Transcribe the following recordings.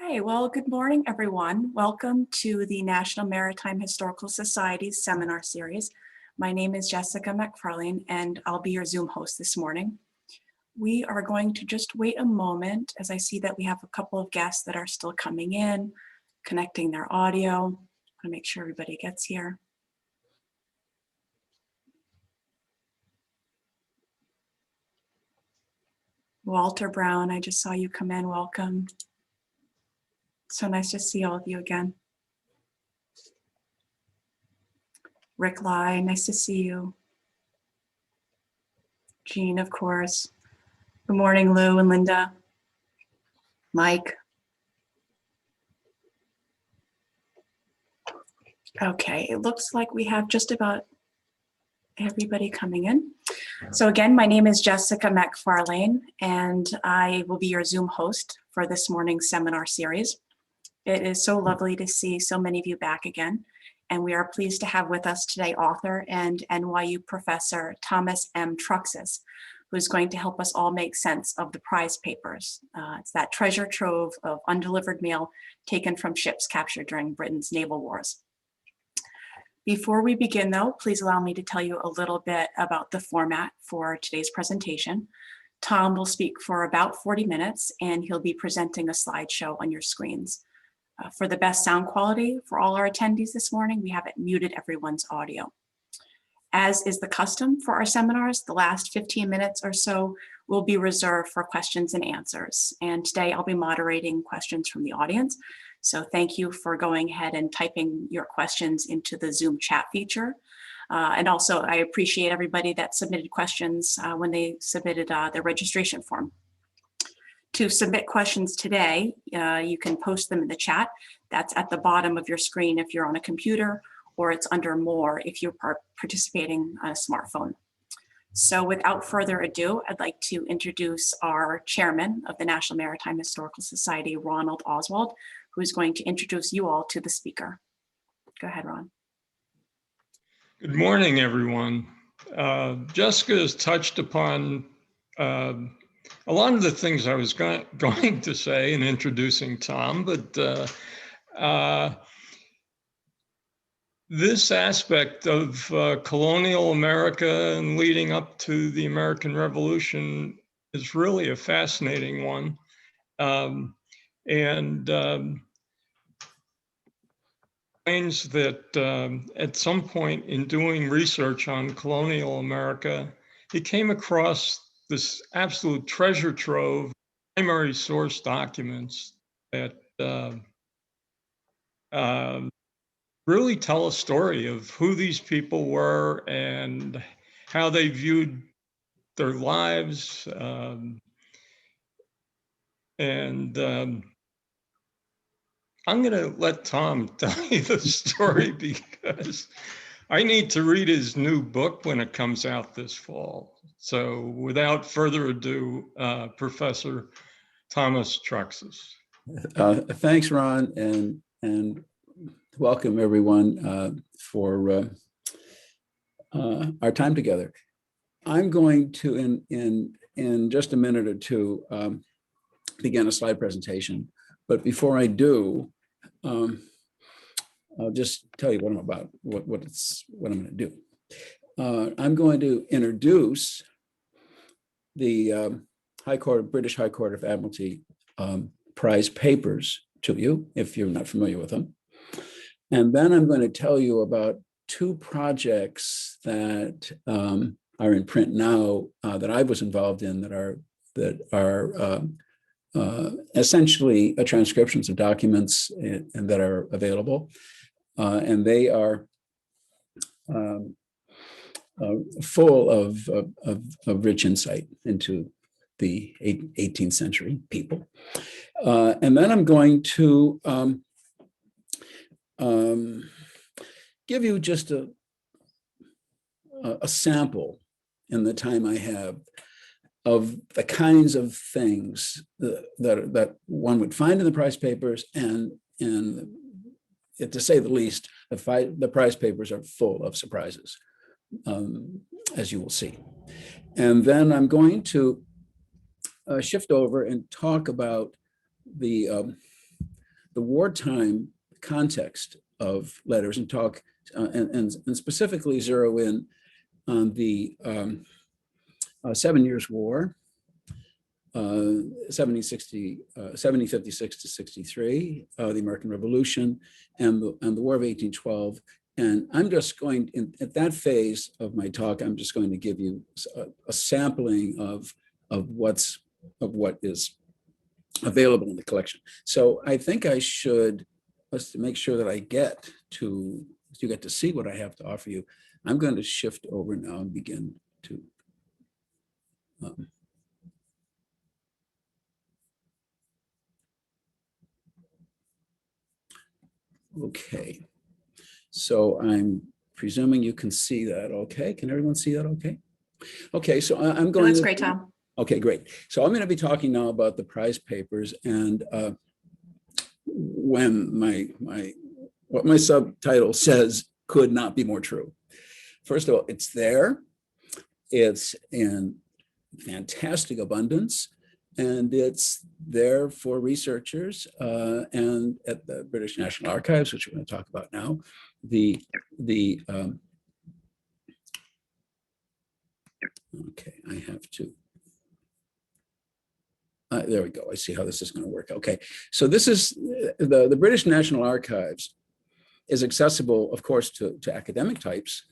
Okay, well, good morning, everyone. Welcome to the National Maritime Historical Society's seminar series. My name is Jessica McFarlane, and I'll be your Zoom host this morning. We are going to just wait a moment as I see that we have a couple of guests that are still coming in, connecting their audio. I want to make sure everybody gets here. Walter Brown, I just saw you come in. Welcome. So nice to see all of you again. Rick Lai, nice to see you. Jean, of course. Good morning, Lou and Linda. Mike. Okay, it looks like we have just about everybody coming in. So again, my name is Jessica McFarlane, and I will be your Zoom host for this morning's seminar series. It is so lovely to see so many of you back again, and we are pleased to have with us today author and NYU professor Thomas M. Truxes, who's going to help us all make sense of the prize papers. It's that treasure trove of undelivered mail taken from ships captured during Britain's naval wars. Before we begin though, please allow me to tell you a little bit about the format for today's presentation. Tom will speak for about 40 minutes and he'll be presenting a slideshow on your screens. For the best sound quality for all our attendees this morning, we haven't muted everyone's audio. As is the custom for our seminars, the last 15 minutes or so will be reserved for questions and answers. And today I'll be moderating questions from the audience. So thank you for going ahead and typing your questions into the Zoom chat feature. And also I appreciate everybody that submitted questions when they submitted their registration form. To submit questions today, you can post them in the chat. That's at the bottom of your screen if you're on a computer, or it's under More if you're participating on a smartphone. So without further ado, I'd like to introduce our chairman of the National Maritime Historical Society, Ronald Oswald, who is going to introduce you all to the speaker. Go ahead, Ron. Good morning, everyone. Jessica has touched upon a lot of the things I was going to say in introducing Tom, but this aspect of colonial America and leading up to the American Revolution is really a fascinating one. Finds that at some point in doing research on colonial America, he came across this absolute treasure trove, primary source documents that really tell a story of who these people were and how they viewed their lives. I'm going to let Tom tell you the story because I need to read his new book when it comes out this fall. So without further ado, Professor Thomas Truxes. Thanks, Ron, and welcome everyone for our time together. I'm going to, in just a minute or two, begin a slide presentation. But before I do, I'll just tell you what I'm about, what I'm going to do. I'm going to introduce the British High Court of Admiralty prize papers to you, if you're not familiar with them. And then I'm going to tell you about two projects that are in print now that I was involved in that are essentially transcriptions of documents and that are available. And they are full of rich insight into the 18th century people. And then I'm going to give you just a sample in the time I have of the kinds of things that one would find in the prize papers, and to say the least, the prize papers are full of surprises, as you will see. And then I'm going to shift over and talk about the the wartime context of letters and talk and specifically zero in on the 7 Years' War, 1756 to 63, the American Revolution, and the War of 1812. And I'm just going, at that phase of my talk, I'm just going to give you a sampling of what is available in the collection. So I think I should, just to make sure that I get to, you get to see what I have to offer you, I'm going to shift over now and begin to okay. So I'm presuming you can see that okay. Can everyone see that okay? Okay, so I'm going That's great, Tom. Okay, great. So I'm going to be talking now about the prize papers, and when what my subtitle says could not be more true. First of all, it's there. It's in fantastic abundance, and it's there for researchers and at the British National Archives, which we're going to talk about now. Okay, I have to. There we go. I see how this is going to work. Okay, so this is the British National Archives is accessible, of course, to academic types,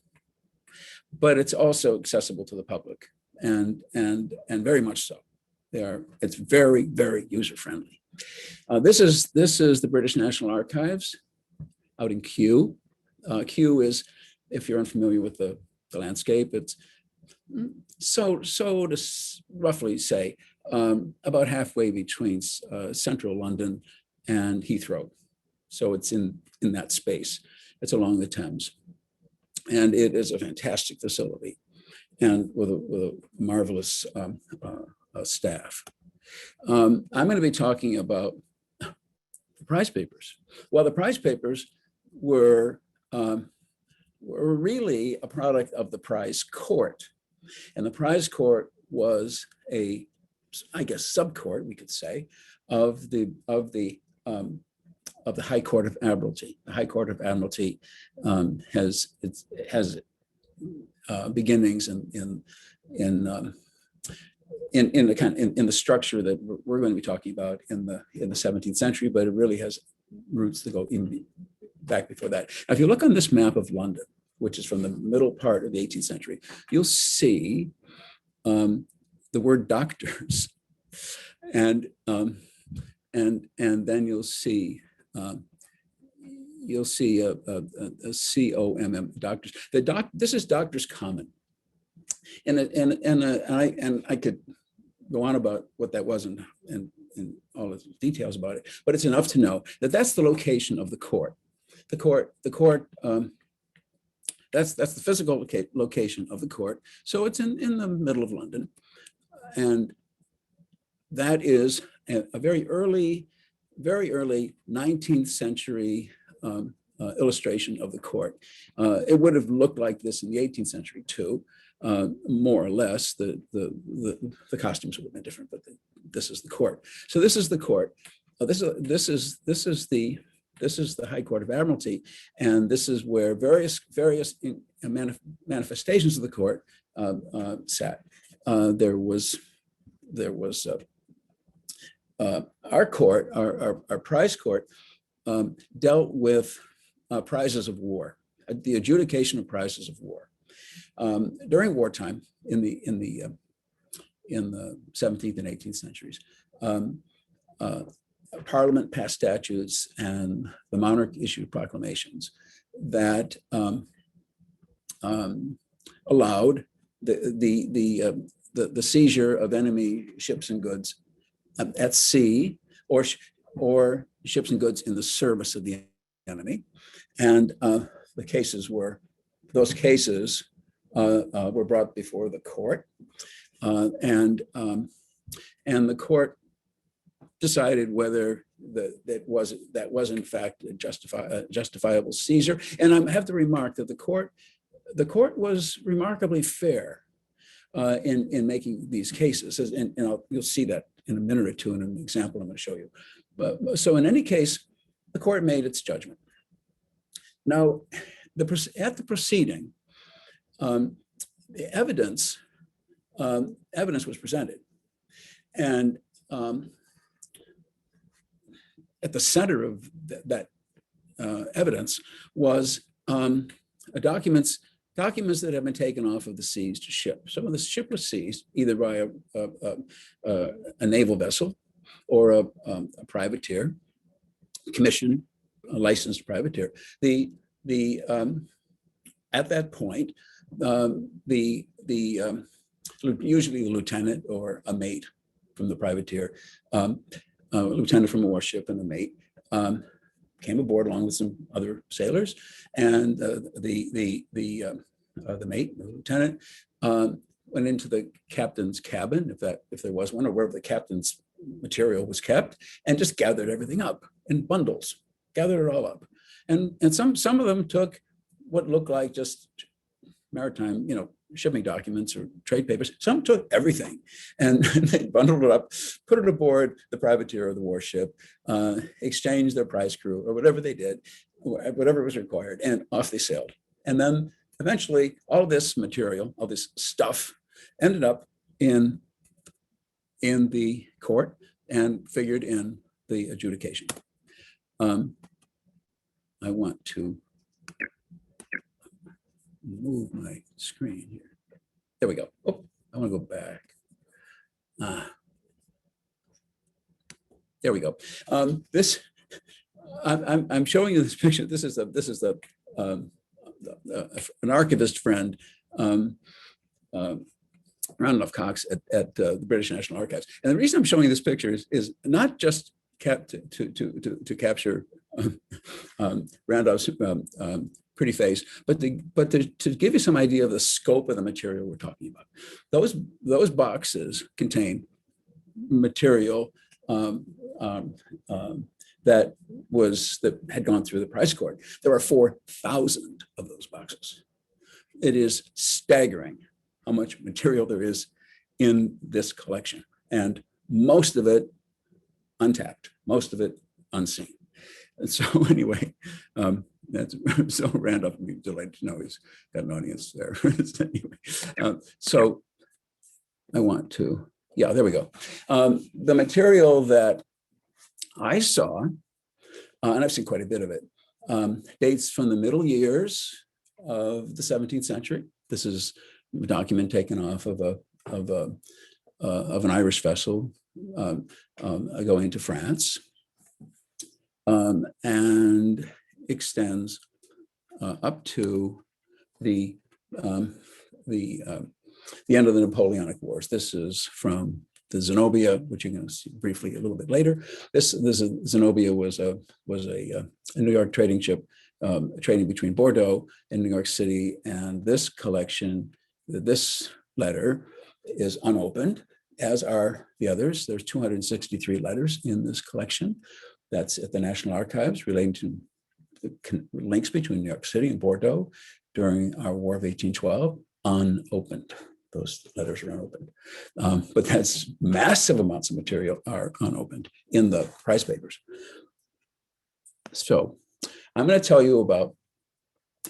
but it's also accessible to the public, and very much so. It's very, very user friendly. This is the British National Archives out in Kew. Kew is, if you're unfamiliar with the landscape, it's so to roughly say about halfway between central London and Heathrow. So it's in that space. It's along the Thames, and it is a fantastic facility, and with a marvelous staff. I'm going to be talking about the prize papers. Well, the prize papers were really a product of the prize court, and the prize court was a, I guess, subcourt, we could say, of the High Court of Admiralty. The High Court of Admiralty has beginnings in the structure that we're going to be talking about in the 17th century, but it really has roots that go even back before that. Now, if you look on this map of London, which is from the middle part of the 18th century, you'll see the word doctors, and then you'll see a COMM, doctors. This is Doctors Common, and I could go on about what that was and all the details about it, but it's enough to know that that's the location of the court. The court. That's the physical location of the court. So it's in the middle of London, and that is a very early 19th century illustration of the court. It would have looked like this in the 18th century too, more or less. The costumes would have been different, but this is the court. So this is the court. This is the High Court of Admiralty, and this is where various manifestations of the court sat. There was our court, our prize court, dealt with prizes of war, the adjudication of prizes of war. During wartime, in the 17th and 18th centuries, Parliament passed statutes and the monarch issued proclamations that allowed the seizure of enemy ships and goods at sea, or ships and goods in the service of the enemy. And those cases were brought before the court, and the court decided whether that was in fact a justifiable seizure. And I have to remark that the court was remarkably fair in making these cases, and you'll see that in a minute or two in an example I'm going to show you. But so in any case, the court made its judgment. Now, at the proceeding, the evidence was presented, and at the center of that evidence was documents that have been taken off of the seized ship. Some of the ship was seized either by a naval vessel or a privateer, commissioned, a licensed privateer. At that point, usually the lieutenant or a mate from the privateer, a lieutenant from a warship and a mate came aboard along with some other sailors, and the mate, the lieutenant, went into the captain's cabin, if there was one, or wherever the captain's material was kept, and just gathered everything up in bundles, gathered it all up. And some of them took what looked like just maritime, shipping documents or trade papers. Some took everything, and they bundled it up, put it aboard the privateer or the warship, exchanged their prize crew or whatever they did, whatever was required, and off they sailed. And then eventually all this material, all this stuff ended up in the court and figured in the adjudication. I want to move my screen here. There we go. Oh, I want to go back. There we go. I'm showing you this picture. This is an archivist friend, Randolph Cox at the British National Archives. And the reason I'm showing you this picture is not just to capture Randolph's pretty face, but to give you some idea of the scope of the material we're talking about. Those boxes contain material that had gone through the prize court. There are 4,000 of those boxes. It is staggering how much material there is in this collection, and most of it untapped, most of it unseen. And so anyway, so Randolph would be delighted to know he's got an audience there. Anyway, so I want to, there we go. The material that I saw, and I've seen quite a bit of it, dates from the middle years of the 17th century. This is a document taken off of an Irish vessel going to France, and extends up to the end of the Napoleonic Wars. This is from the Zenobia, which you're going to see briefly a little bit later. This Zenobia was a New York trading ship trading between Bordeaux and New York City, and this collection, this letter, is unopened, as are the others. There's 263 letters in this collection. That's at the National Archives, relating to the links between New York City and Bordeaux during our War of 1812, unopened. Those letters are unopened. But that's massive amounts of material are unopened in the prize papers. So I'm going to tell you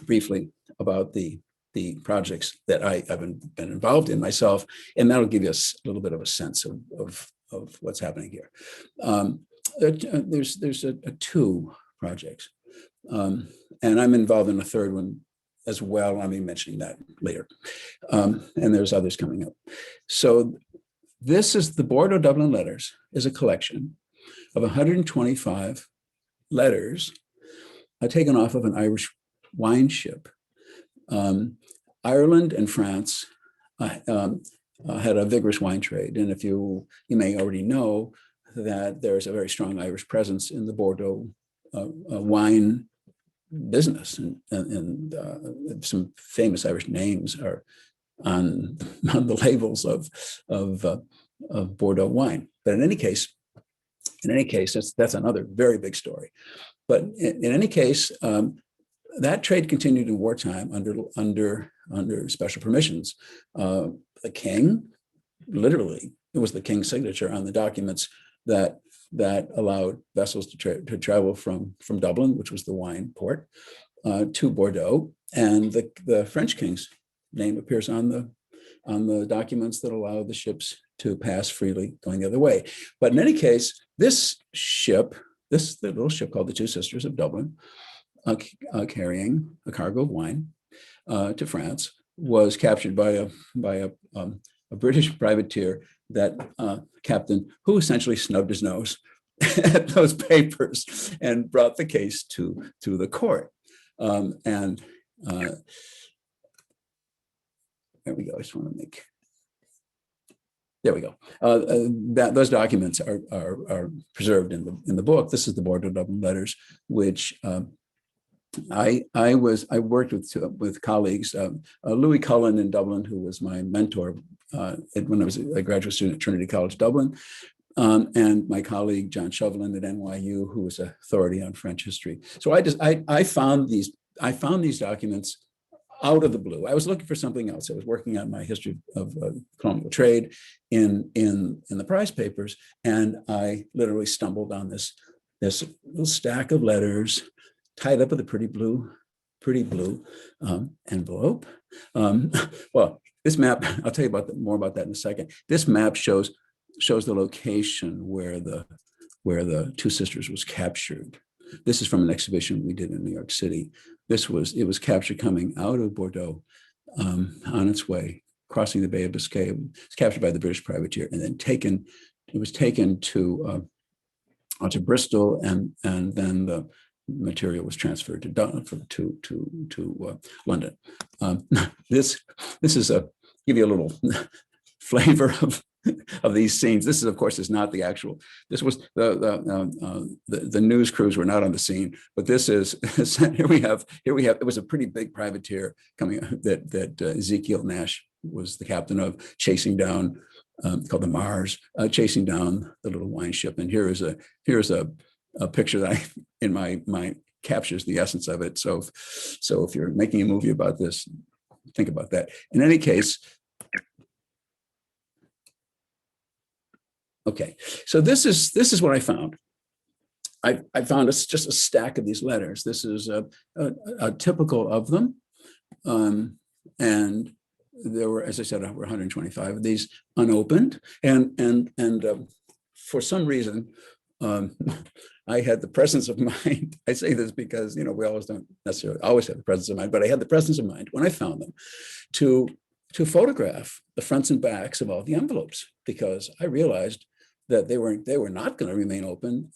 briefly about the projects that I've been involved in myself, and that'll give you a little bit of a sense of what's happening here. There's two projects, and I'm involved in a third one as well. I'll be mentioning that later, and there's others coming up. So this is the Bordeaux Dublin Letters, is a collection of 125 letters taken off of an Irish wine ship. Ireland and France had a vigorous wine trade, and you may already know that there's a very strong Irish presence in the Bordeaux wine business, and some famous Irish names are on the labels of Bordeaux wine. But in any case, that's another very big story. But in any case, that trade continued in wartime under special permissions. The king, literally, it was the king's signature on the documents that allowed vessels to travel from Dublin, which was the wine port, to Bordeaux. And the French king's name appears on the documents that allow the ships to pass freely going the other way. But in any case, the little ship called the Two Sisters of Dublin, carrying a cargo of wine to France, was captured by a British privateer, that captain, who essentially snubbed his nose at those papers and brought the case to the court. There we go. I just want to make. There we go. Those documents are preserved in the book. This is the Bordeaux Dublin letters, which I worked with colleagues, Louis Cullen in Dublin, who was my mentor when I was a graduate student at Trinity College Dublin, and my colleague John Shovelin at NYU, who was an authority on French history. So I found these documents out of the blue. I was looking for something else. I was working on my history of colonial trade in the prize papers, and I literally stumbled on this little stack of letters tied up with a pretty blue envelope. Well, this map, I'll tell you more about that in a second. This map shows the location where the Two Sisters was captured. This is from an exhibition we did in New York City. It was captured coming out of Bordeaux, on its way, crossing the Bay of Biscay. It was captured by the British privateer and then taken to Bristol, and then the material was transferred to London. This is give you a little flavor of these scenes. This is, of course, is not the actual. This was the news crews were not on the scene, but this is here we have. It was a pretty big privateer coming that Ezekiel Nash was the captain of, chasing down, called the Mars, chasing down the little wine ship. And here's a picture that in my mind captures the essence of it. So if you're making a movie about this, think about that. In any case, okay, so this is what I found. I found just a stack of these letters. This is a typical of them, and there were, as I said, over 125 of these unopened, and for some reason, I had the presence of mind. I say this because we always don't necessarily always have the presence of mind, but I had the presence of mind when I found them to photograph the fronts and backs of all the envelopes, because I realized that they were not going to remain open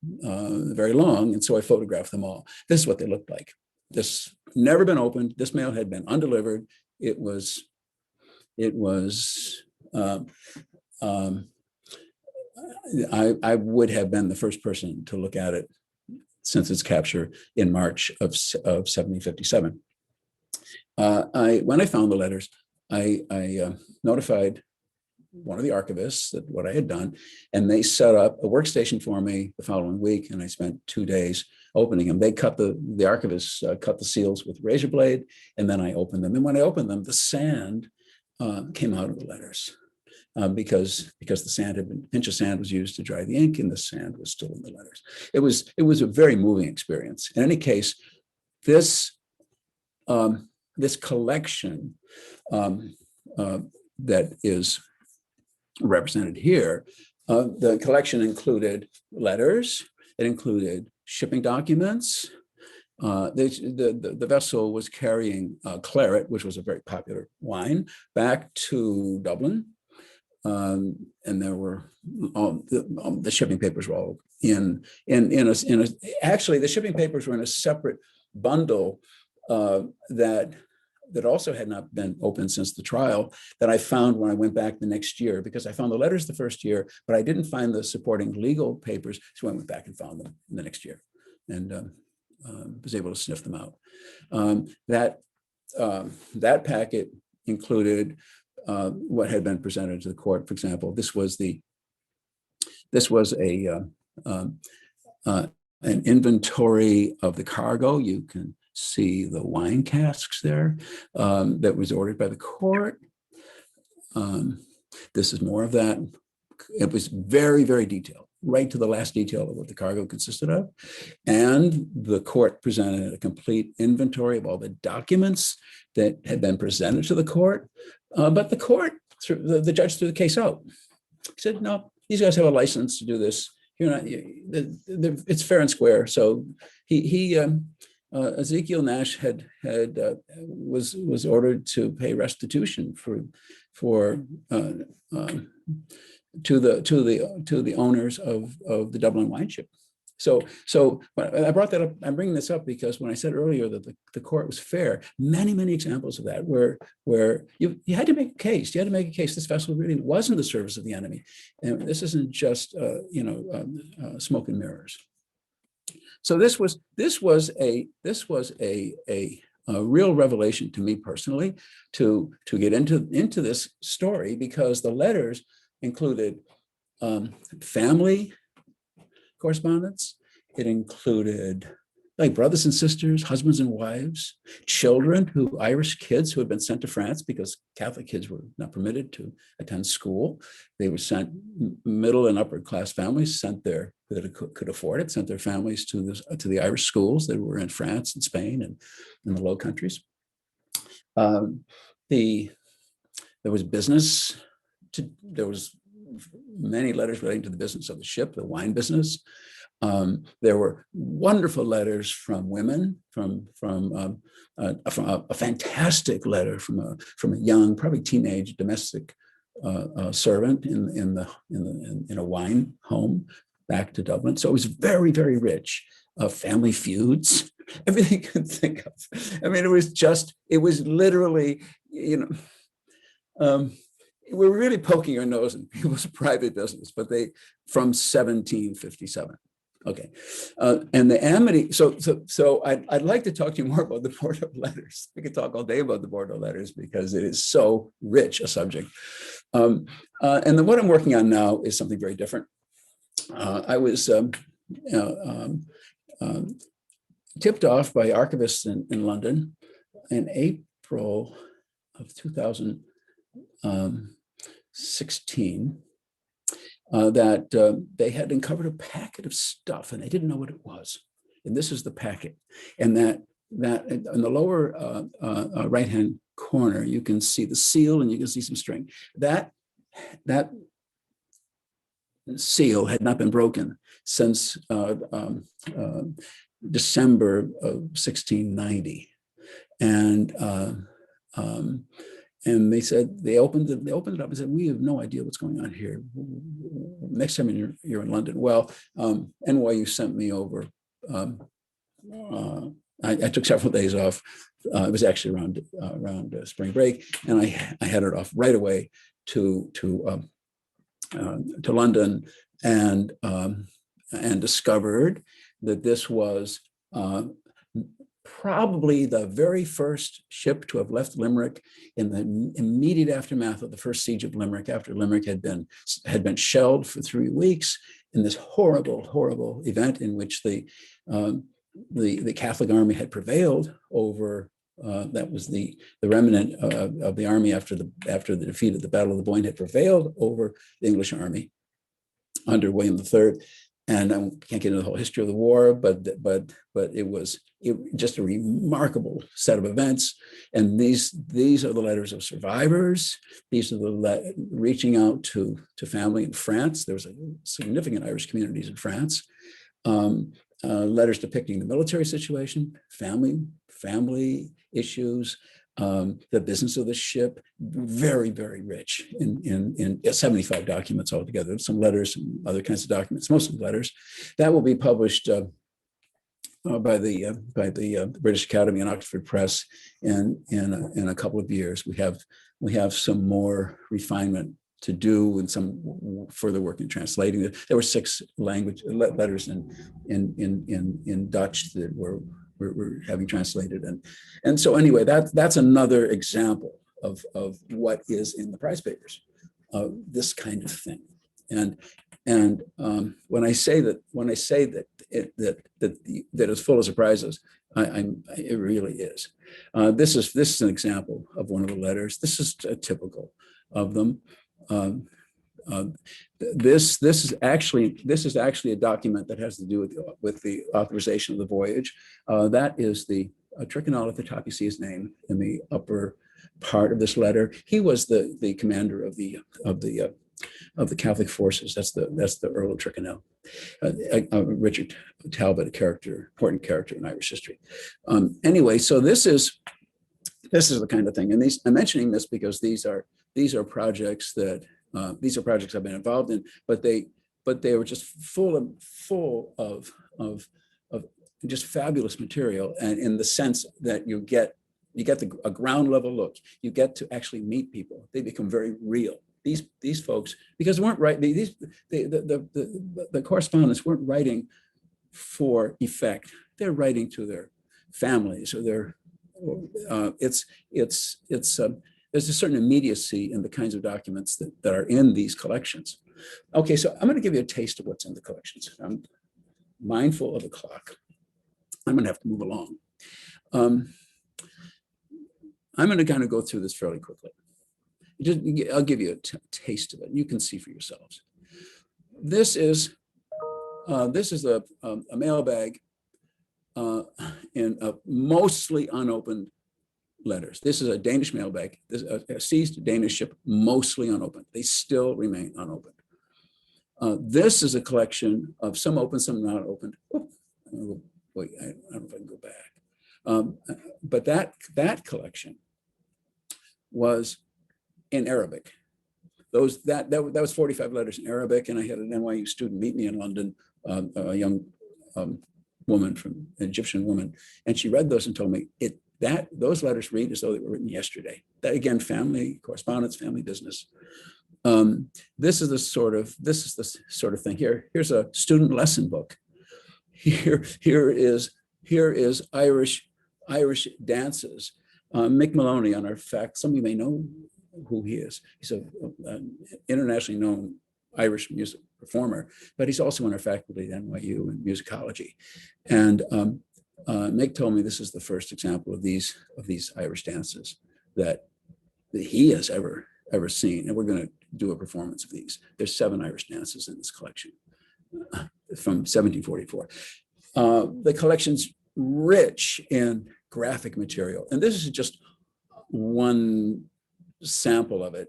very long, and so I photographed them all. This is what they looked like. This never been opened. This mail had been undelivered. It was. I would have been the first person to look at it since its capture in March of 1757. When I found the letters, I notified one of the archivists that what I had done, and they set up a workstation for me the following week, and I spent 2 days opening them. They cut the archivists cut the seals with a razor blade, and then I opened them. And when I opened them, the sand came out of the letters. Because the sand had been, pinch of sand was used to dry the ink, and the sand was still in the letters. It was a very moving experience. In any case, this collection that is represented here, the collection included letters. It included shipping documents. The vessel was carrying claret, which was a very popular wine, back to Dublin. And there were the shipping papers were all actually the shipping papers were in a separate bundle that also had not been opened since the trial, that I found when I went back the next year, because I found the letters the first year, but I didn't find the supporting legal papers. So I went back and found them the next year, and was able to sniff them out. That packet included what had been presented to the court. For example, this was an inventory of the cargo. You can see the wine casks there that was ordered by the court. This is more of that it was very, very detailed, right to the last detail of what the cargo consisted of. And the court presented a complete inventory of all the documents that had been presented to the court. But the court, the judge threw the case out. He said, no, these guys have a license to do this. It's fair and square. So Ezekiel Nash was ordered to pay restitution to the owners of the Dublin wine ship. So I brought that up. I'm bringing this up because when I said earlier that the court was fair, many examples of that where you had to make a case. You had to make a case. This vessel really was in the service of the enemy, and this isn't just smoke and mirrors. So this was a real revelation to me personally to get into this story, because the letters included family correspondence. It included like brothers and sisters, husbands and wives, children Irish kids who had been sent to France because Catholic kids were not permitted to attend school. They were sent, middle and upper class families sent that could afford it, sent their families to the Irish schools that were in France and Spain and in the Low Countries. There was business. There was many letters relating to the business of the ship, the wine business. There were wonderful letters from women, from a fantastic letter from a young, probably teenage domestic servant in a wine home back to Dublin. So it was very, very rich. Family feuds, everything you could think of. I mean, it was literally, we're really poking our nose in people's private business, but from 1757. Okay, and the amity. So I'd like to talk to you more about the Bordeaux letters. We could talk all day about the Bordeaux letters because it is so rich a subject. And then what I'm working on now is something very different. I was tipped off by archivists in London in April of 2016 that they had uncovered a packet of stuff and they didn't know what it was. And this is the packet. And that in the lower right-hand corner, you can see the seal and you can see some string. That seal had not been broken since December of 1690. And they said, they opened it up and said, we have no idea what's going on here. Next time you're in London. Well, NYU sent me over. I took several days off. It was actually around spring break. And I headed off right away to London and discovered that this was probably the very first ship to have left Limerick in the immediate aftermath of the first siege of Limerick, after Limerick had been shelled for 3 weeks in this horrible event in which the Catholic army had prevailed over. That was the remnant of the army after the defeat at the Battle of the Boyne had prevailed over the English army under William III. And I can't get into the whole history of the war, but it was just a remarkable set of events. And these are the letters of survivors. These are the reaching out to family in France. There was a significant Irish communities in France. Letters depicting the military situation, family issues, the business of the ship, very, very rich in 75 documents altogether, some letters, some other kinds of documents, mostly letters. That will be published by the British Academy and Oxford Press in a couple of years. We have some more refinement to do and some further work in translating it. There were 6 language letters in Dutch that we're having translated. And so anyway, that's another example of what is in the prize papers, this kind of thing. And when I say that it's full of surprises, it really is. This is an example of one of the letters. This is typical of them. This is actually a document that has to do with the authorization of the voyage. That is the Trichinol at the top. You see his name in the upper part of this letter. He was the commander of the Catholic forces. That's the Earl of Trichinol. Richard Talbot, important character in Irish history. Anyway, so this is the kind of thing, and I'm mentioning this because these are projects that I've been involved in, but they were just full of just fabulous material, and in the sense that you get a ground level look. You get to actually meet people. They become very real. These folks, because they weren't writing, the correspondents weren't writing for effect. They're writing to their families or their. There's a certain immediacy in the kinds of documents that are in these collections. Okay, so I'm going to give you a taste of what's in the collections. I'm mindful of the clock. I'm going to have to move along. I'm going to kind of go through this fairly quickly. I'll give you a taste of it. You can see for yourselves. This is a mailbag in mostly unopened letters. This is a Danish mailbag. This is a seized Danish ship, mostly unopened. They still remain unopened. This is a collection of some open, some not opened. Wait, I don't know if I can go back. But that collection was in Arabic. That was 45 letters in Arabic, and I had an NYU student meet me in London, a young woman, an Egyptian woman, and she read those and told me those letters read as though they were written yesterday. That again, family correspondence, family business. This is the sort of thing. Here's a student lesson book. Here is Irish dances. Mick Maloney on our fact. Some of you may know who he is. He's an internationally known Irish music performer, but he's also on our faculty at NYU in musicology. And Mick told me this is the first example of these Irish dances that he has ever seen. And we're going to do a performance of these. There's 7 Irish dances in this collection from 1744. The collection's rich in graphic material. And this is just one sample of it.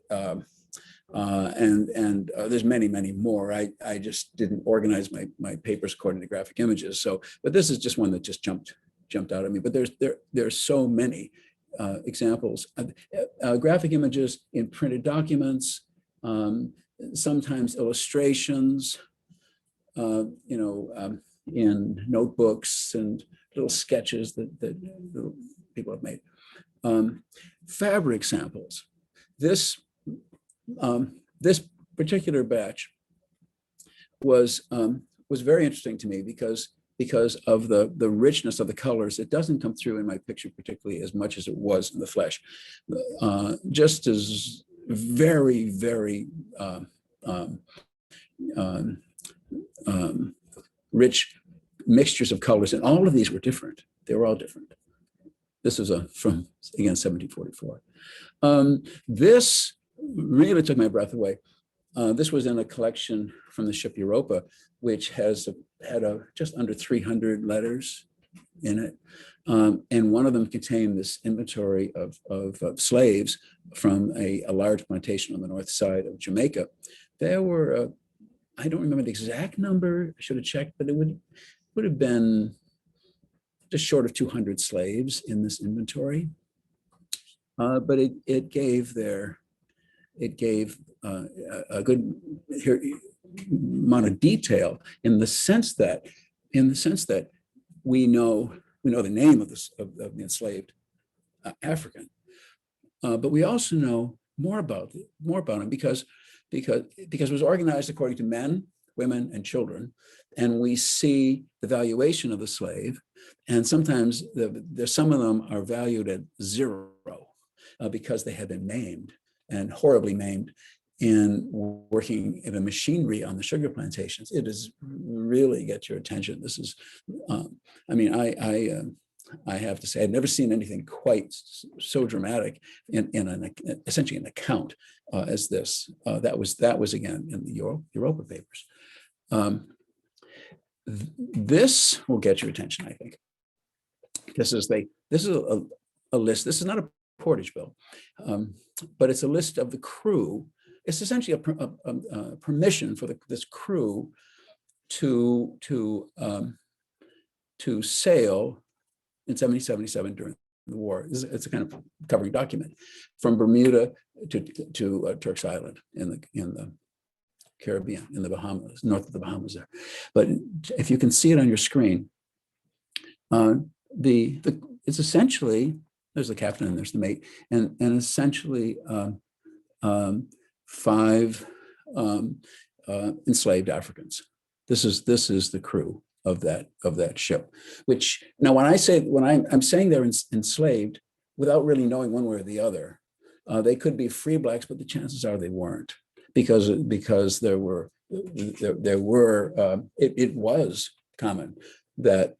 And there's many, many more. I just didn't organize my papers according to graphic images. But this is just one that just jumped out at me. But there's so many examples. Graphic images in printed documents, sometimes illustrations, in notebooks and little sketches that people have made. Fabric samples. This particular batch was very interesting to me because of the richness of the colors. It doesn't come through in my picture particularly as much as it was in the flesh. Just as very, very rich mixtures of colors, and all of these were different. They were all different. This was from, again, 1744. This really took my breath away. This was in a collection from the ship Europa, which had just under 300 letters in it. And one of them contained this inventory of slaves from a large plantation on the north side of Jamaica. There were, I don't remember the exact number, I should have checked, but it would have been just short of 200 slaves in this inventory. But it gave a good amount of detail in the sense that we know the name of the enslaved African, but we also know more about him because it was organized according to men, women, and children, and we see the valuation of the slave, and sometimes some of them are valued at 0 because they have been maimed, and horribly maimed, in working in the machinery on the sugar plantations. It is really get your attention. This is, I have to say, I'd never seen anything quite so dramatic in essentially an account as this. That was again in the Europa papers. This will get your attention, I think. This is a list. This is not a portage bill, but it's a list of the crew. It's essentially a permission for this crew to sail in 1777 during the war. It's a kind of covering document from Bermuda to Turks Island in the Caribbean, in the Bahamas, north of the Bahamas there. But if you can see it on your screen, it's essentially, there's the captain and there's the mate, and essentially 5 enslaved Africans. This is the crew of that ship. Which now, when I'm saying they're enslaved, without really knowing one way or the other, they could be free blacks, but the chances are they weren't, because it was common that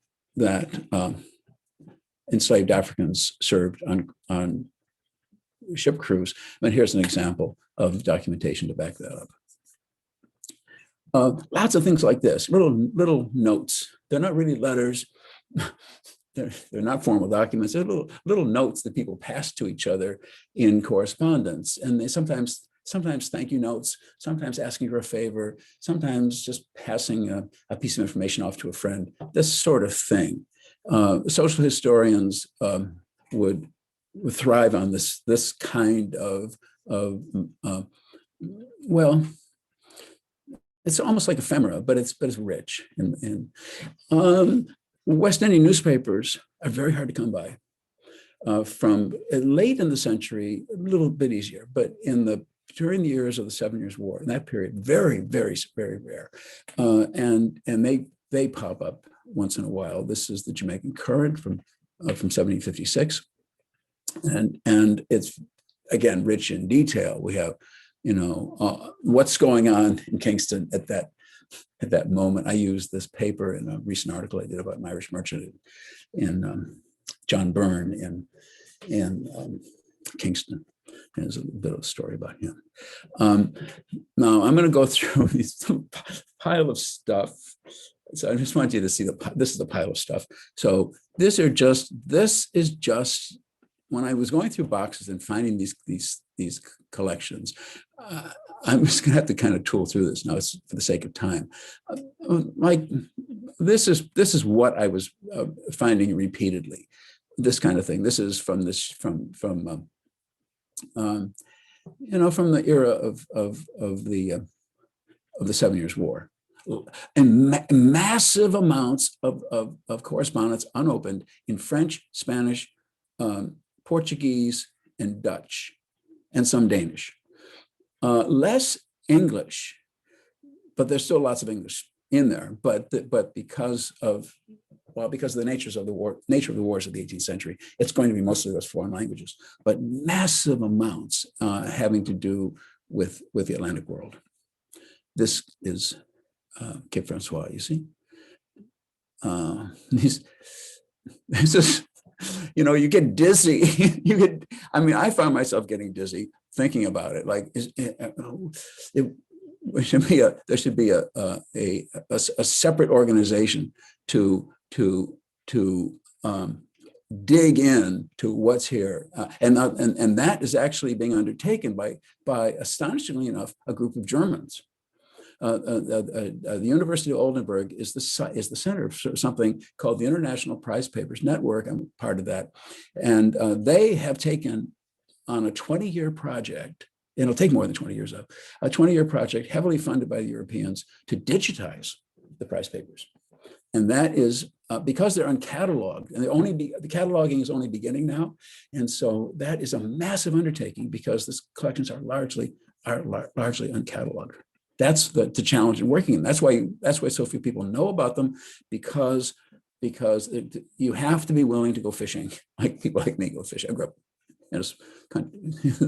enslaved Africans served on ship crews. But here's an example of documentation to back that up. Lots of things like this, little notes. They're not really letters. They're not formal documents. They're little notes that people pass to each other in correspondence. And they sometimes thank you notes, sometimes asking for a favor, sometimes just passing a piece of information off to a friend, this sort of thing. Social historians would thrive on this kind of well, it's almost like ephemera, but it's rich. West Indian newspapers are very hard to come by. From late in the century, a little bit easier, but during the years of the 7 Years' War, in that period, very, very, very rare. And they pop up once in a while. This is the Jamaican Courant from 1756. And it's, again, rich in detail. We have, what's going on in Kingston at that moment. I used this paper in a recent article I did about an Irish merchant in John Byrne in Kingston. There's a bit of a story about him. Now I'm going to go through this pile of stuff. So I just want you to see this is the pile of stuff. So this is just when I was going through boxes and finding these collections. I'm just going to have to kind of tool through this now. It's for the sake of time. This is what I was finding repeatedly. This kind of thing. This is from the era of the 7 Years' War, and massive amounts of correspondence unopened in French, Spanish, Portuguese, and Dutch, and some Danish. Less English, but there's still lots of English in there. But because of the nature of the wars of the 18th century, it's going to be mostly those foreign languages, but massive amounts having to do with the Atlantic world. This is Cape Francois, you see. This is, you get dizzy. I found myself getting dizzy thinking about it. Like, there should be a separate organization to dig in to what's here, and that is actually being undertaken by astonishingly enough a group of Germans. The University of Oldenburg is the center of something called the International Prize Papers Network. I'm part of that, and they have taken on a 20-year project. And it'll take more than 20 years, a 20-year project heavily funded by the Europeans to digitize the prize papers. And that is because they're uncatalogued, and the cataloging is only beginning now. And so that is a massive undertaking because these collections are largely uncatalogued. That's the challenge in working in. That's why so few people know about them, because you have to be willing to go fishing, like people like me go fishing. I grew up in a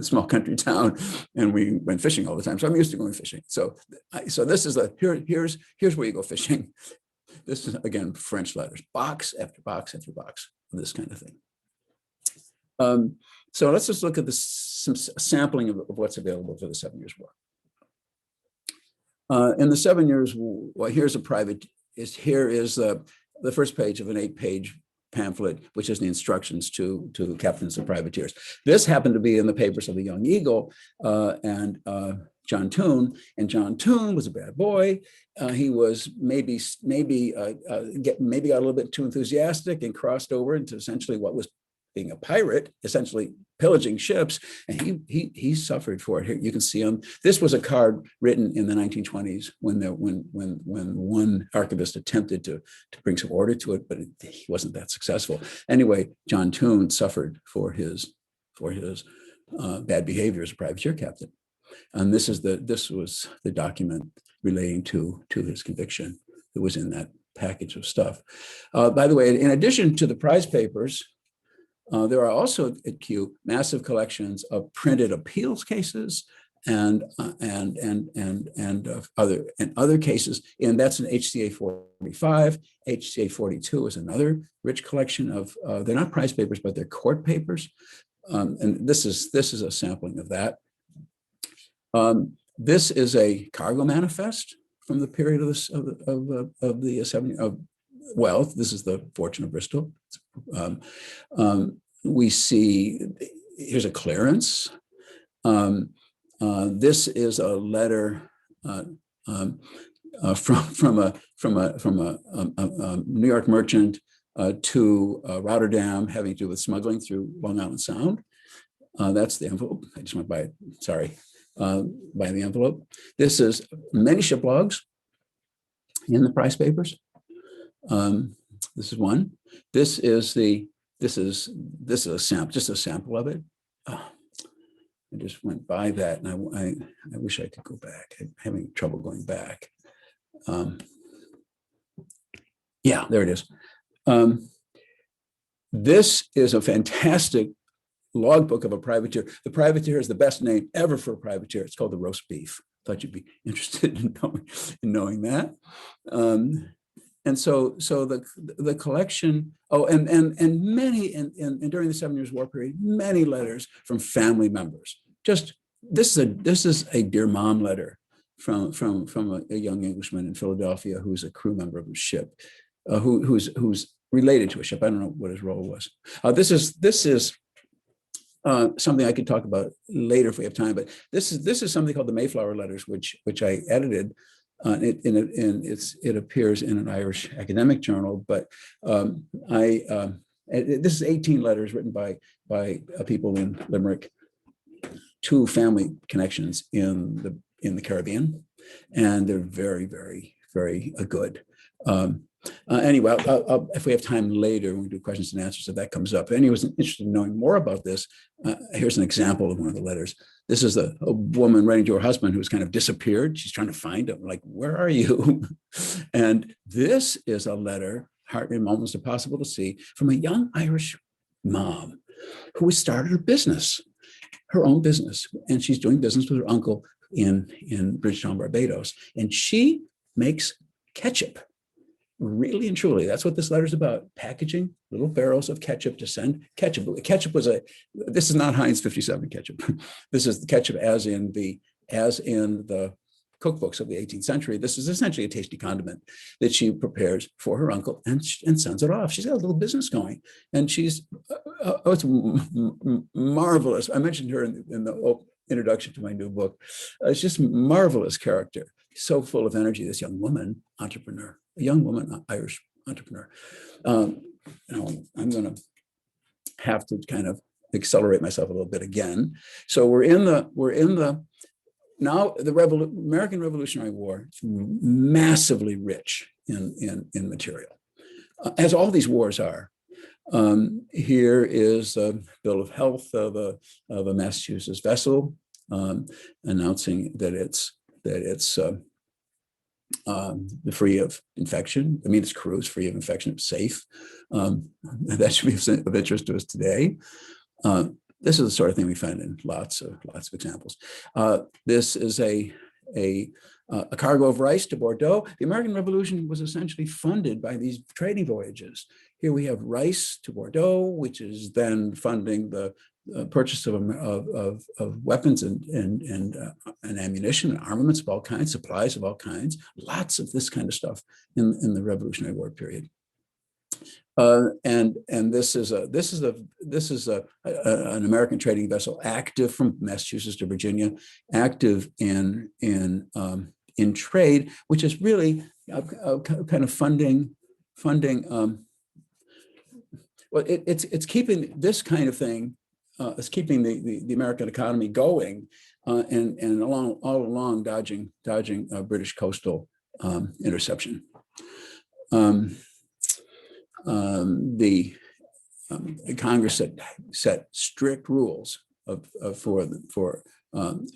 small country town, and we went fishing all the time. So I'm used to going fishing. So this is here's where you go fishing. This is, again, French letters, box after box after box this kind of thing. So let's just look at some sampling of what's available for the 7 Years' War. In the 7 Years' War, well, here's a private, here is the first page of an 8-page pamphlet, which is the instructions to captains and privateers. This happened to be in the papers of the Young Eagle and John Toone, and John Toone was a bad boy. He was maybe got a little bit too enthusiastic and crossed over into essentially what was being a pirate, essentially pillaging ships, and he suffered for it. Here you can see him. This was a card written in the 1920s when one archivist attempted to bring some order to it, but he wasn't that successful. Anyway, John Toone suffered for his bad behavior as a privateer captain, and this was the document relating to his conviction that was in that package of stuff. By the way, in addition to the prize papers, there are also at Kew massive collections of printed appeals cases and other cases, and that's an HCA 45. HCA 42 is another rich collection of they're not prize papers, but they're court papers, and this is a sampling of that. This is a cargo manifest from the period of the 70s. Well, this is the Fortune of Bristol. We see, here's a clearance. This is a letter from a New York merchant to Rotterdam, having to do with smuggling through Long Island Sound. That's the envelope. I just went by it. Sorry, by the envelope. This is many ship logs in the prize papers. This is one. This is a sample, just a sample of it. Oh, I just went by that, and I wish I could go back. I'm having trouble going back. Yeah, there it is. This is a fantastic logbook of a privateer. The privateer is the best name ever for a privateer. It's called the Roast Beef. Thought you'd be interested in knowing that. And so the collection, and many, and during the 7 Years' War period, many letters from family members. Just this is a dear mom letter from a young Englishman in Philadelphia who's a crew member of a ship, who's related to a ship. I don't know what his role was. This is something I could talk about later if we have time. But this is something called the Mayflower Letters, which I edited. It appears in an Irish academic journal, but this is 18 letters written by people in Limerick, 2 family connections in the Caribbean, and they're very, very, very good. Anyway, if we have time later, when we do questions and answers, if that comes up. If anyone's interested in knowing more about this, here's an example of one of the letters. This is a woman writing to her husband who's kind of disappeared. She's trying to find him, like, where are you? And this is a letter, almost impossible to see, from a young Irish mom who has started a business, her own business. And she's doing business with her uncle in Bridgetown, Barbados. And she makes ketchup. Really and truly, that's what this letter is about. Packaging little barrels of ketchup to send ketchup. Ketchup was this is not Heinz 57 ketchup. This is the ketchup as in the cookbooks of the 18th century. This is essentially a tasty condiment that she prepares for her uncle and sends it off. She's got a little business going, and it's marvelous. I mentioned her in the introduction to my new book. It's just marvelous character. So full of energy, this young woman entrepreneur, a young woman Irish entrepreneur. I'm going to have to kind of accelerate myself a little bit again. So we're in the American Revolutionary War, massively rich in material, as all these wars are. Here is a bill of health of a Massachusetts vessel, announcing that it's free of infection. I mean, its crew is free of infection. It's safe. That should be of interest to us today. This is the sort of thing we find in lots of examples. This is a a cargo of rice to Bordeaux. The American Revolution was essentially funded by these trading voyages. Here we have rice to Bordeaux, which is then funding the purchase of weapons and ammunition and armaments of all kinds, supplies of all kinds, lots of this kind of stuff in the Revolutionary War period. And this is an American trading vessel active from Massachusetts to Virginia, active in trade, which is really kind of funding. Well, it's keeping this kind of thing. It's keeping the American economy going, and all along dodging British coastal interception. The Congress set strict rules for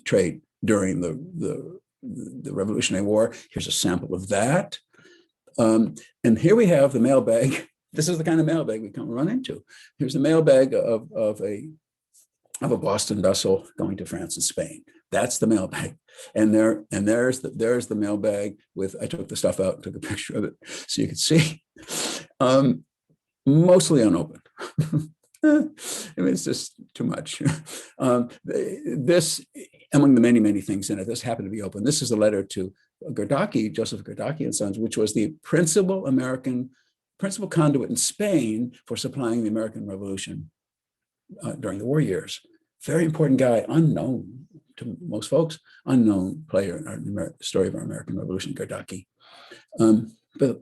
trade during the Revolutionary War. Here's a sample of that, and here we have the mailbag. This is the kind of mailbag we run into. Here's the mailbag of a Boston vessel going to France and Spain. That's the mailbag, and there's the mailbag with. I took the stuff out and took a picture of it so you could see. Mostly unopened. I mean, it's just too much. This, among the many things in it, this happened to be open. This is a letter to Gerdacki, Joseph Gerdacki and Sons, which was the principal conduit in Spain for supplying the American Revolution during the war years. Very important guy, unknown to most folks, unknown player in our story of our American Revolution, Gerdacki. But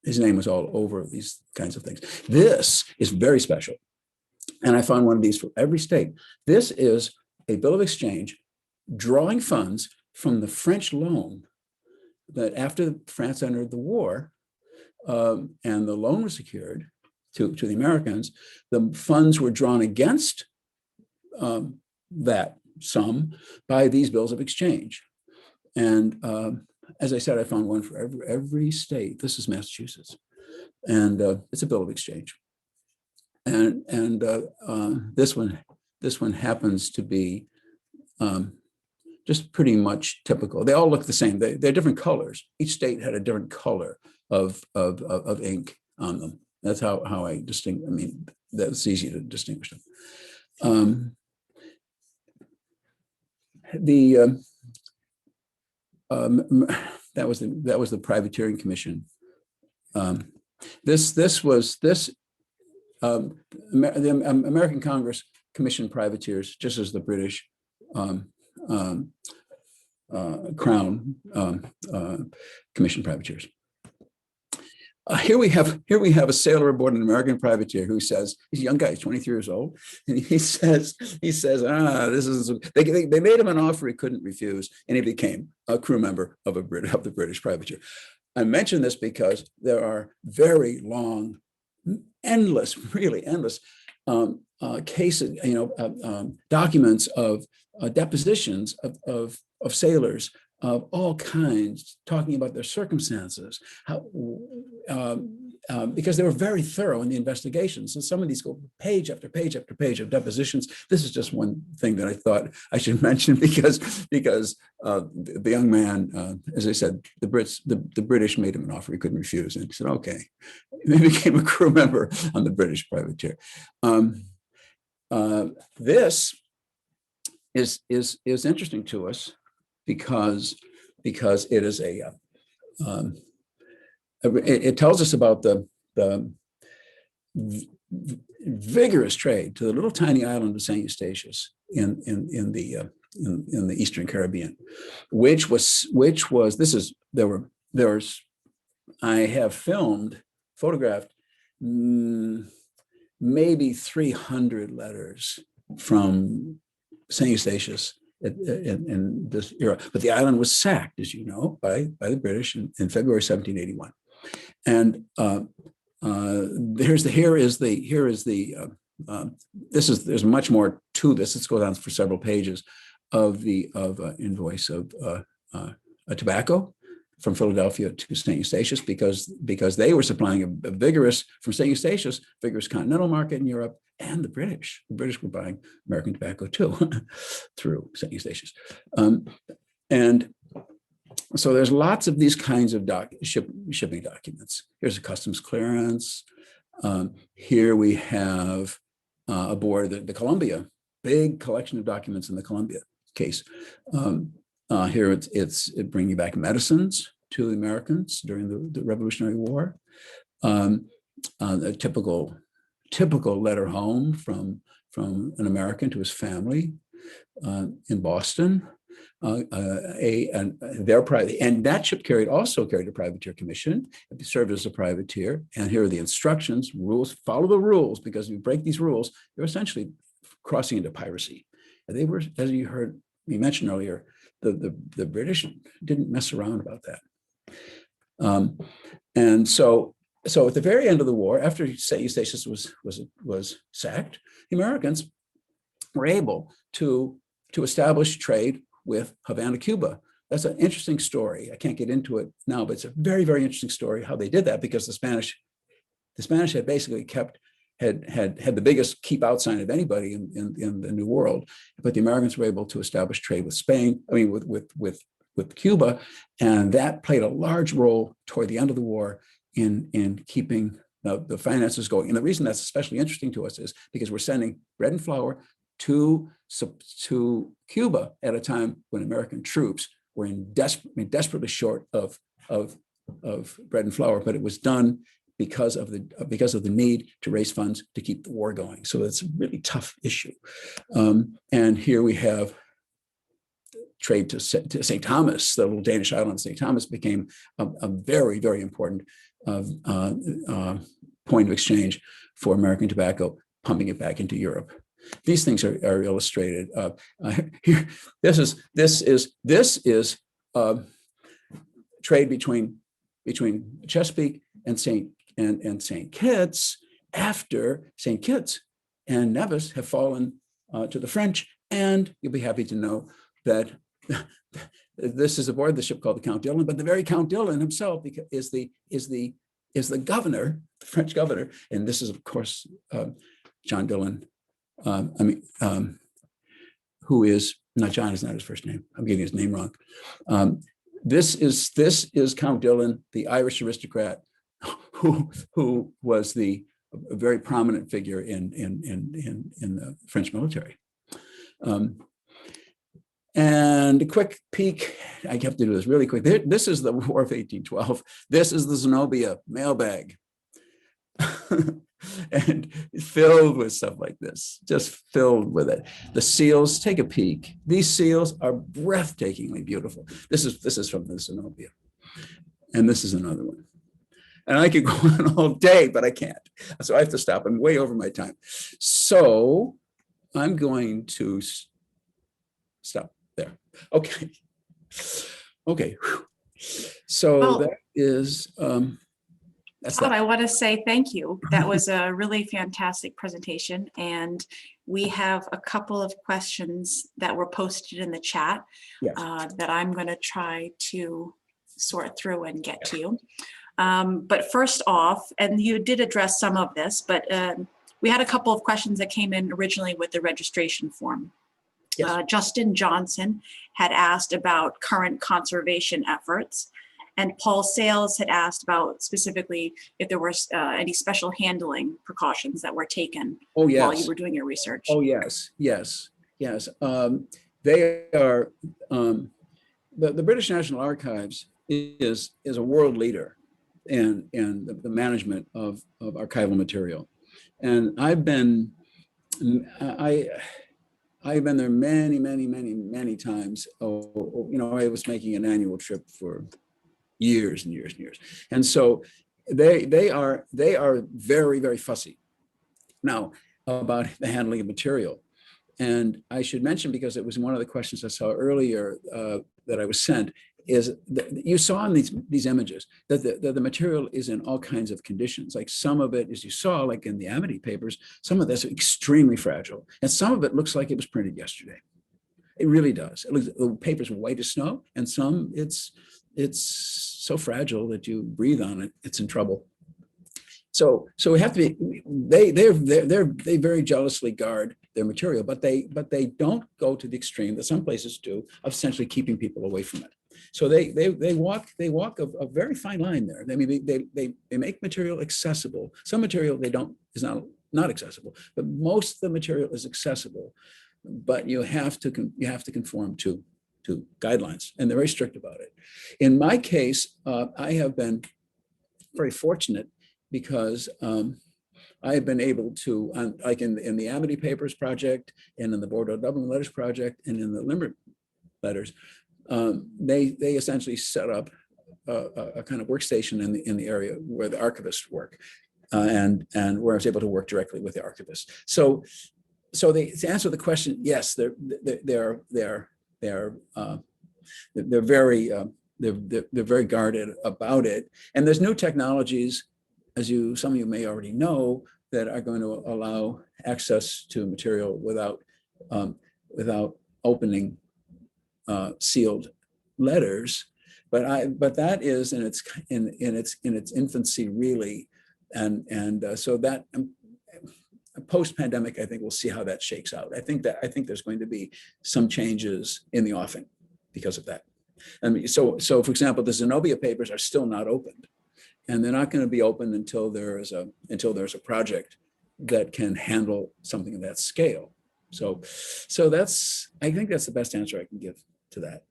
his name was all over these kinds of things. This is very special. And I found one of these for every state. This is a bill of exchange drawing funds from the French loan that after France entered the war, and the loan was secured to the Americans, the funds were drawn against that sum by these bills of exchange. And as I said, I found one for every state. This is Massachusetts, and it's a bill of exchange. And this one happens to be just pretty much typical. They all look the same. They're different colors. Each state had a different color of ink on them. That's how I distinguish. I mean, that's easy to distinguish them. That was the privateering commission. The American Congress commissioned privateers, just as the British Crown commissioned privateers. Here we have a sailor aboard an American privateer who says, he's a young guy, he's 23 years old, and he says, this is, they made him an offer he couldn't refuse, and he became a crew member of the British privateer. I mention this because there are very long, really endless cases, documents of depositions of sailors of all kinds, talking about their circumstances, because they were very thorough in the investigations. And some of these go page after page after page of depositions. This is just one thing that I thought I should mention because the young man, as I said, the British made him an offer he couldn't refuse, and he said, okay. He became a crew member on the British privateer. This is interesting to us because it is it tells us about the vigorous trade to the little tiny island of St. Eustatius in the Eastern Caribbean, I have photographed maybe 300 letters from St. Eustatius in this era, but the island was sacked, as you know, by the British in February 1781. And there's much more to this. Let's go down for several pages of invoice of tobacco from Philadelphia to St. Eustatius, because they were supplying a vigorous continental market in Europe, and the British were buying American tobacco too through St. Eustatius. And so there's lots of these kinds of shipping documents. Here's a customs clearance. Here we have aboard the Columbia, big collection of documents in the Columbia case. Here it's bringing back medicines to the Americans during the Revolutionary War. A typical letter home from an American to his family in Boston. And that ship also carried a privateer commission. It served as a privateer. And here are the instructions, rules, follow the rules, because if you break these rules, you're essentially crossing into piracy. And they were, as you heard me mention earlier, the British didn't mess around about that. And so at the very end of the war, after Eustatius was sacked, the Americans were able to establish trade with Havana, Cuba. That's an interesting story. I can't get into it now, but it's a very, very interesting story how they did that, because the Spanish had basically had the biggest keep out sign of anybody in the New World, but the Americans were able to establish trade with Spain. I mean, with Cuba, and that played a large role toward the end of the war in keeping the finances going. And the reason that's especially interesting to us is because we're sending bread and flour to Cuba at a time when American troops were desperately short of bread and flour, but it was done because of the need to raise funds to keep the war going. So it's a really tough issue. And here we have trade to St. Thomas, the little Danish island St. Thomas became a very, very important point of exchange for American tobacco, pumping it back into Europe. These things are illustrated. Here, this is trade between Chesapeake and St. Kitts after St. Kitts and Nevis have fallen to the French. And you'll be happy to know that this is aboard the ship called the Count Dillon, but the very Count Dillon himself is the governor, the French governor, and this is of course John Dillon. Who is not John is not his first name. I'm getting his name wrong. This is Count Dillon, the Irish aristocrat, who was a very prominent figure in the French military. And a quick peek, I have to do this really quick. This is the War of 1812. This is the Zenobia mailbag. And filled with stuff like this, just filled with it. The seals, take a peek. These seals are breathtakingly beautiful. This is from the Zenobia. And this is another one. And I could go on all day, but I can't. So I have to stop. I'm way over my time. So I'm going to stop there. Okay. Okay. So that is that's Bob, that. I want to say thank you. That was a really fantastic presentation. And we have a couple of questions that were posted in the chat. Yes. That I'm going to try to sort through and get to you. But first off, and you did address some of this, but we had a couple of questions that came in originally with the registration form. Yes. Justin Johnson had asked about current conservation efforts, and Paul Sales had asked about specifically if there were any special handling precautions that were taken while you were doing your research. Oh, yes, yes, yes. They are, the British National Archives is a world leader in the management of archival material. And I've been there many times. I was making an annual trip for years and years and years. And so they are very, very fussy now about the handling of material. And I should mention, because it was one of the questions I saw earlier that I was sent, is that you saw in these images that the material is in all kinds of conditions. Like some of it, as you saw, like in the Amity papers, some of that's extremely fragile. And some of it looks like it was printed yesterday. It really does. The paper's white as snow, and some it's so fragile that you breathe on it, it's in trouble. So we have to be, they very jealously guard their material, but they don't go to the extreme that some places do of essentially keeping people away from it. So they walk a very fine line there. I mean, they make material accessible. Some material is not accessible, but most of the material is accessible. But you have to conform to guidelines, and they're very strict about it. In my case, I have been very fortunate because I have been able to, like in the Amity Papers project, and in the Bordeaux Dublin Letters project, and in the Limerick Letters, they essentially set up a kind of workstation in the area where the archivists work, and where I was able to work directly with the archivists. So to answer the question, yes, they're very guarded about it. And there's new technologies, as some of you may already know, that are going to allow access to material without opening sealed letters. But that is in its infancy, really, and so that. Post-pandemic, I think we'll see how that shakes out. I think there's going to be some changes in the offing because of that. I mean, so for example, the Zenobia papers are still not opened, and they're not going to be opened until there's a project that can handle something of that scale. So I think that's the best answer I can give to that.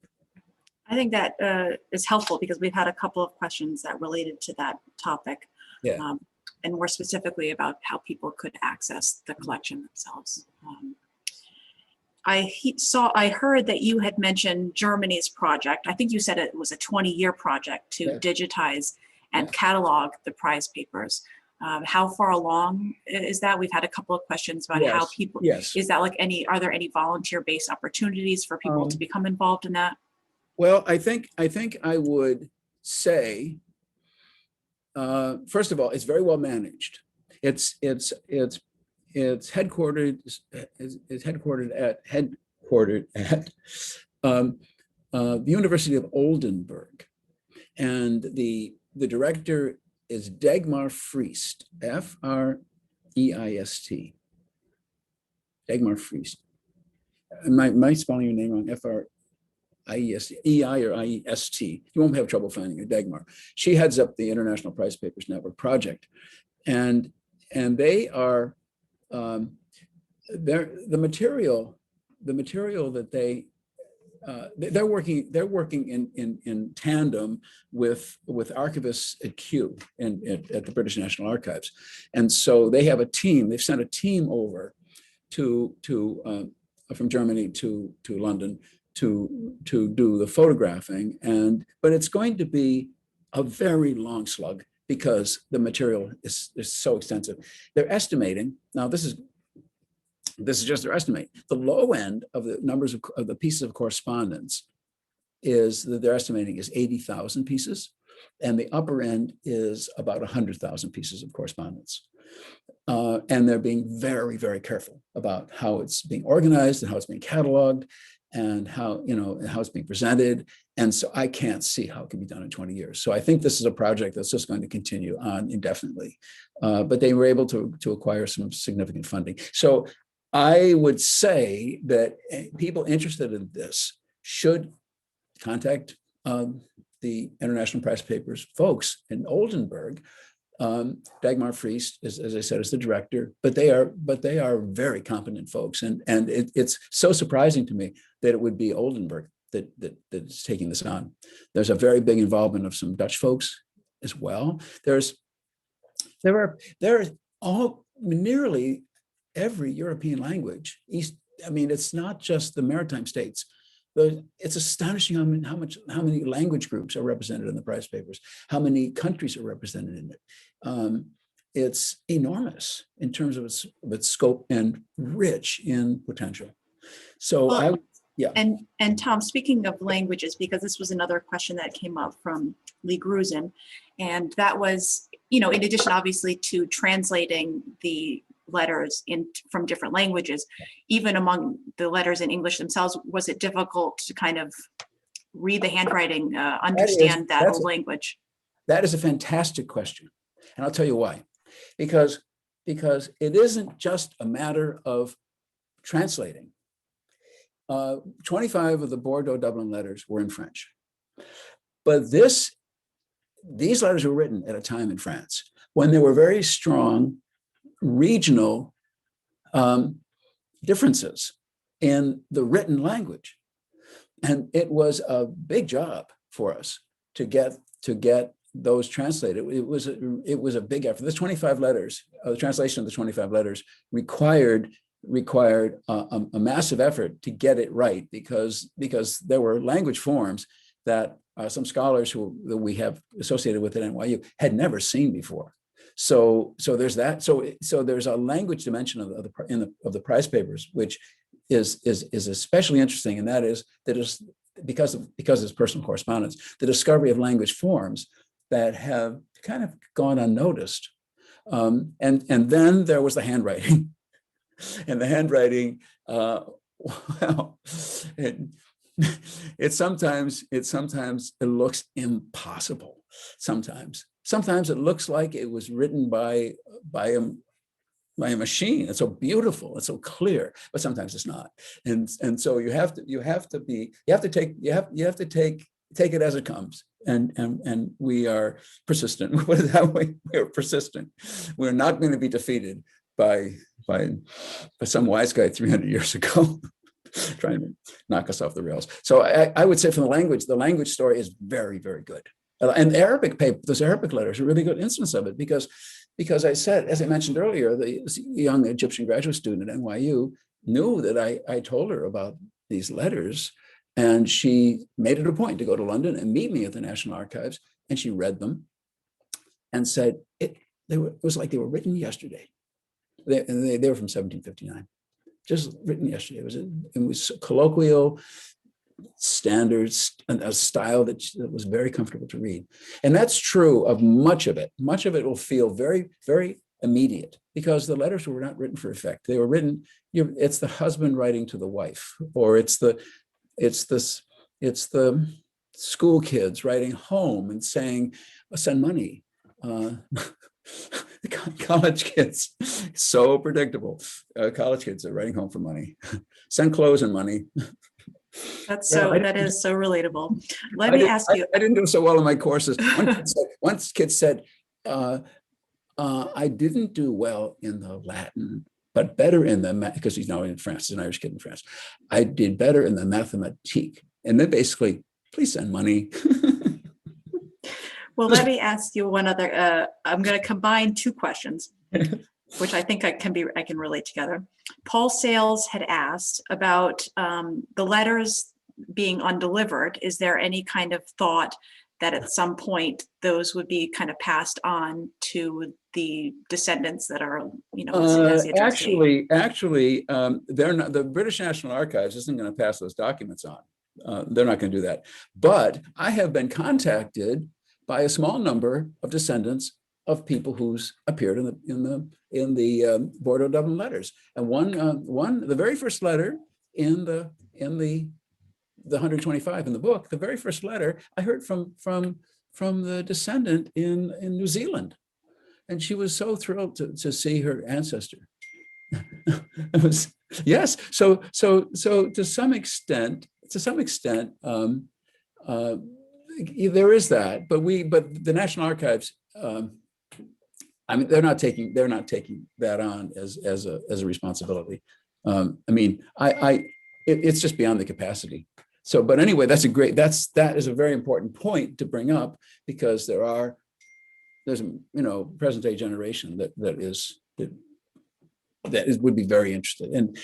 I think that is helpful because we've had a couple of questions that related to that topic. Yeah. And more specifically about how people could access the collection themselves. I heard that you had mentioned Germany's project. I think you said it was a 20-year project to digitize and catalog the prize papers. How far along is that? We've had a couple of questions about how people, is that like are there any volunteer-based opportunities for people to become involved in that? Well, I think I would say, first of all, it's very well managed. It's headquartered at the University of Oldenburg, and the director is Dagmar Friest, F-R-E-I-S-T. Dagmar Friest. Am I spelling your name wrong? F-R-I-E-S-T, E-I or I-E-S-T. You won't have trouble finding her, Dagmar. She heads up the International Prize Papers Network project. And they are, the material that they're working in tandem with archivists at Kew at the British National Archives. And so they have a team, they've sent a team over from Germany to London to do the photographing, but it's going to be a very long slug because the material is so extensive. They're estimating, now this is just their estimate. The low end of the numbers of the pieces of correspondence is that they're estimating is 80,000 pieces, and the upper end is about 100,000 pieces of correspondence. And they're being very, very careful about how it's being organized and how it's being cataloged and how it's being presented. And so I can't see how it can be done in 20 years. So I think this is a project that's just going to continue on indefinitely. But they were able to acquire some significant funding. So I would say that people interested in this should contact the International Prize Papers folks in Oldenburg. Dagmar Friest, as I said, is the director, but they are very competent folks, and it's so surprising to me that it would be Oldenburg that's taking this on. There's a very big involvement of some Dutch folks as well. There are nearly every European language. It's not just the maritime states. It's astonishing how many language groups are represented in the prize papers, how many countries are represented in it. It's enormous in terms of its scope and rich in potential. So And Tom, speaking of languages, because this was another question that came up from Lee Grusin, and that was, in addition, obviously, to translating the letters from different languages, even among the letters in English themselves, was it difficult to kind of read the handwriting, understand that whole language? That is a fantastic question. And I'll tell you why. Because it isn't just a matter of translating. 25 of the Bordeaux Dublin letters were in French. But these letters were written at a time in France when there were very strong regional differences in the written language. And it was a big job for us to get those translated. It was a big effort. There's 25 letters. The translation of the 25 letters required a massive effort to get it right, because there were language forms that some scholars that we have associated with at NYU had never seen before. So there's that. So there's a language dimension of the prize papers, which is especially interesting, and that is because it's personal correspondence, the discovery of language forms that have kind of gone unnoticed. And then there was the handwriting. And the handwriting, well, it sometimes looks impossible. Sometimes it looks like it was written by a machine. It's so beautiful, it's so clear, but sometimes it's not. And so you have to take it as it comes. And we are persistent. We put it that way. We are persistent. We're not going to be defeated by some wise guy 300 years ago trying to knock us off the rails. So I would say, from the language story is very, very good. And those Arabic letters are a really good instance of it, because as I mentioned earlier, the young Egyptian graduate student at NYU knew that I told her about these letters, and she made it a point to go to London and meet me at the National Archives, and she read them and said it was like they were written yesterday. They were from 1759, just written yesterday. It was colloquial, standards, and a style that was very comfortable to read. And that's true of much of it. Much of it will feel very, very immediate, because the letters were not written for effect. They were written, it's the husband writing to the wife, or it's the school kids writing home and saying, send money. College kids, so predictable. College kids are writing home for money. Send clothes and money. That is so relatable. Let me ask you. I didn't do so well in my courses. One kid said, I didn't do well in the Latin, but better in the because he's now in France. He's an Irish kid in France. I did better in the mathematique. And then basically, please send money. Well, let me ask you one other. I'm going to combine two questions, which I think I can relate together. Paul Sales had asked about the letters being undelivered. Is there any kind of thought that at some point those would be kind of passed on to the descendants that are, as the addressee? Actually, they're not. The British National Archives isn't going to pass those documents on. They're not going to do that. But I have been contacted by a small number of descendants of people who's appeared in the Bordeaux Dublin letters. And the very first letter in the 125 in the book, the very first letter I heard from the descendant in New Zealand, and she was so thrilled to see her ancestor. It was, yes. So to some extent. There is that, but the National Archives, they're not taking that on as a responsibility. It's just beyond the capacity. So, but anyway, that is a very important point to bring up, because there's a present day generation that would be very interested, and